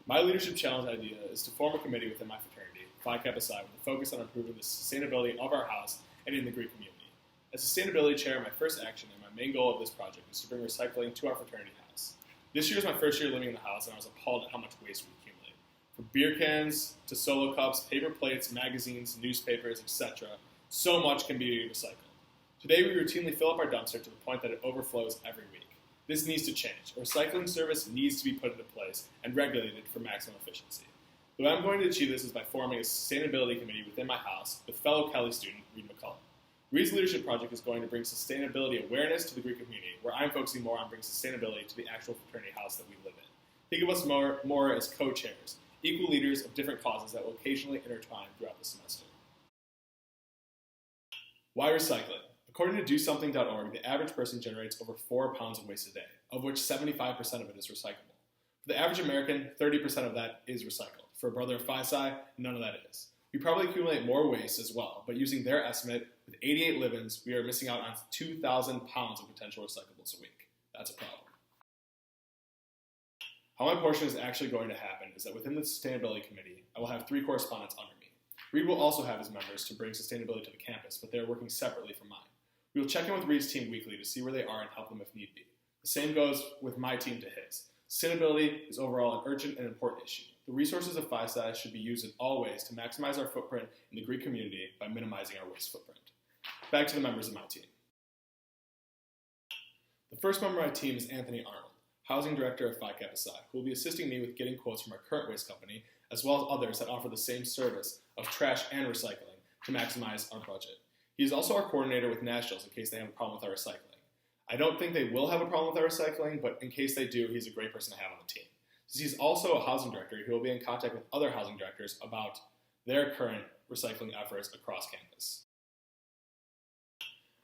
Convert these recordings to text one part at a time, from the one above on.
My leadership challenge idea is to form a committee within my fraternity, Phi Kappa Psi, with a focus on improving the sustainability of our house and in the Greek community. As sustainability chair, my first action and my main goal of this project is to bring recycling to our fraternity house. This year is my first year living in the house, and I was appalled at how much waste we accumulate. From beer cans to solo cups, paper plates, magazines, newspapers, etc., so much can be recycled. Today, we routinely fill up our dumpster to the point that it overflows every week. This needs to change. A recycling service needs to be put into place and regulated for maximum efficiency. The way I'm going to achieve this is by forming a sustainability committee within my house with fellow Kelly student Reed McCullough. Reed's leadership project is going to bring sustainability awareness to the Greek community, where I'm focusing more on bringing sustainability to the actual fraternity house that we live in. Think of us more as co-chairs, equal leaders of different causes that will occasionally intertwine throughout the semester. Why recycling? According to DoSomething.org, the average person generates over 4 pounds of waste a day, of which 75% of it is recyclable. For the average American, 30% of that is recycled. For a brother of Phi Psi, none of that is. We probably accumulate more waste as well, but using their estimate, with 88 live-ins, we are missing out on 2,000 pounds of potential recyclables a week. That's a problem. How my portion is actually going to happen is that within the Sustainability Committee, I will have 3 correspondents under me. Reed will also have his members to bring sustainability to the campus, but they are working separately from mine. We will check in with Reed's team weekly to see where they are and help them if need be. The same goes with my team to his. Sustainability is overall an urgent and important issue. The resources of Phi Psi should be used in all ways to maximize our footprint in the Greek community by minimizing our waste footprint. Back to the members of my team. The first member of my team is Anthony Arnold, Housing Director of Phi Kappa Psi, who will be assisting me with getting quotes from our current waste company, as well as others that offer the same service of trash and recycling to maximize our budget. He is also our coordinator with Nationals in case they have a problem with our recycling. I don't think they will have a problem with our recycling, but in case they do, he's a great person to have on the team. Since he's also a housing director, he will be in contact with other housing directors about their current recycling efforts across campus.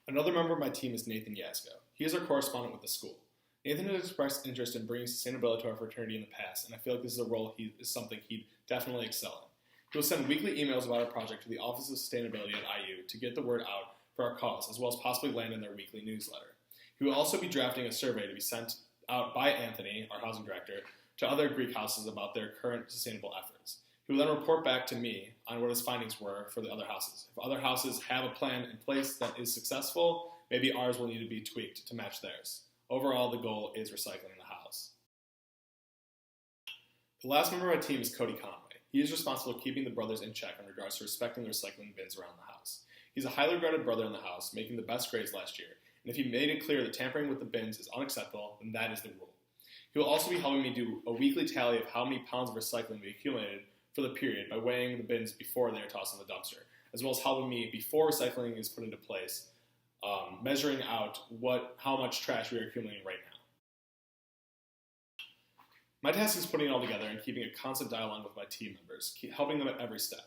Another member of my team is Nathan Yasko. He is our correspondent with the school. Nathan has expressed interest in bringing sustainability to our fraternity in the past, and I feel like this is a role is something he'd definitely excel in. He will send weekly emails about our project to the Office of Sustainability at IU to get the word out for our cause, as well as possibly land in their weekly newsletter. He will also be drafting a survey to be sent out by Anthony, our housing director, to other Greek houses about their current sustainable efforts. He will then report back to me on what his findings were for the other houses. If other houses have a plan in place that is successful, maybe ours will need to be tweaked to match theirs. Overall, the goal is recycling the house. The last member of my team is Cody Conway. He is responsible for keeping the brothers in check in regards to respecting the recycling bins around the house. He's a highly regarded brother in the house, making the best grades last year, and if he made it clear that tampering with the bins is unacceptable, then that is the rule. He will also be helping me do a weekly tally of how many pounds of recycling we accumulated for the period by weighing the bins before they are tossed in the dumpster, as well as helping me, before recycling is put into place, measuring out how much trash we are accumulating right now. My task is putting it all together and keeping a constant dialogue with my team members, helping them at every step.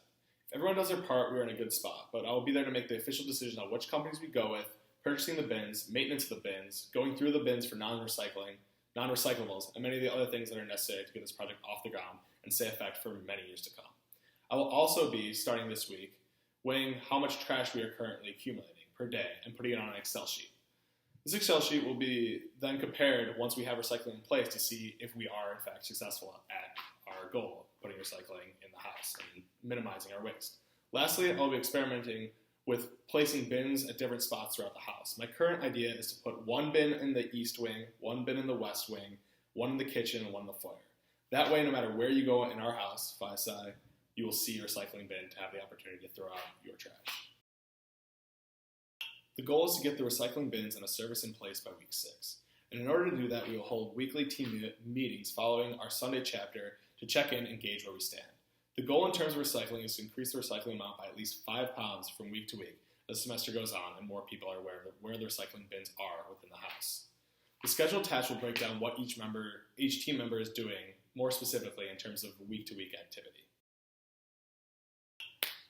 If everyone does their part, we are in a good spot, but I will be there to make the official decision on which companies we go with, purchasing the bins, maintenance of the bins, going through the bins for non-recyclables, and many of the other things that are necessary to get this project off the ground and stay effect for many years to come. I will also be, starting this week, weighing how much trash we are currently accumulating per day and putting it on an Excel sheet. This Excel sheet will be then compared once we have recycling in place to see if we are in fact successful at our goal of putting recycling in the house and minimizing our waste. Lastly, I'll be experimenting with placing bins at different spots throughout the house. My current idea is to put 1 bin in the east wing, 1 bin in the west wing, 1 in the kitchen, and 1 in the foyer. That way, no matter where you go in our house, Phi Psi, you will see your recycling bin to have the opportunity to throw out your trash. The goal is to get the recycling bins and a service in place by week 6. And in order to do that, we will hold weekly team meetings following our Sunday chapter to check in and gauge where we stand. The goal in terms of recycling is to increase the recycling amount by at least 5 pounds from week to week as the semester goes on and more people are aware of where the recycling bins are within the house. The schedule attached will break down what each team member is doing more specifically in terms of week-to-week activity.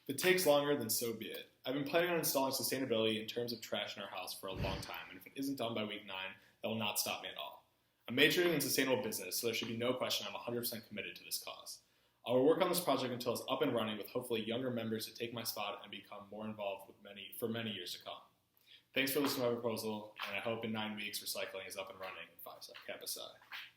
If it takes longer, then so be it. I've been planning on installing sustainability in terms of trash in our house for a long time, and if it isn't done by week 9, that will not stop me at all. I'm majoring in sustainable business, so there should be no question I'm 100% committed to this cause. I will work on this project until it's up and running with hopefully younger members to take my spot and become more involved for many years to come. Thanks for listening to my proposal, and I hope in 9 weeks recycling is up and running in Phi Kappa Psi.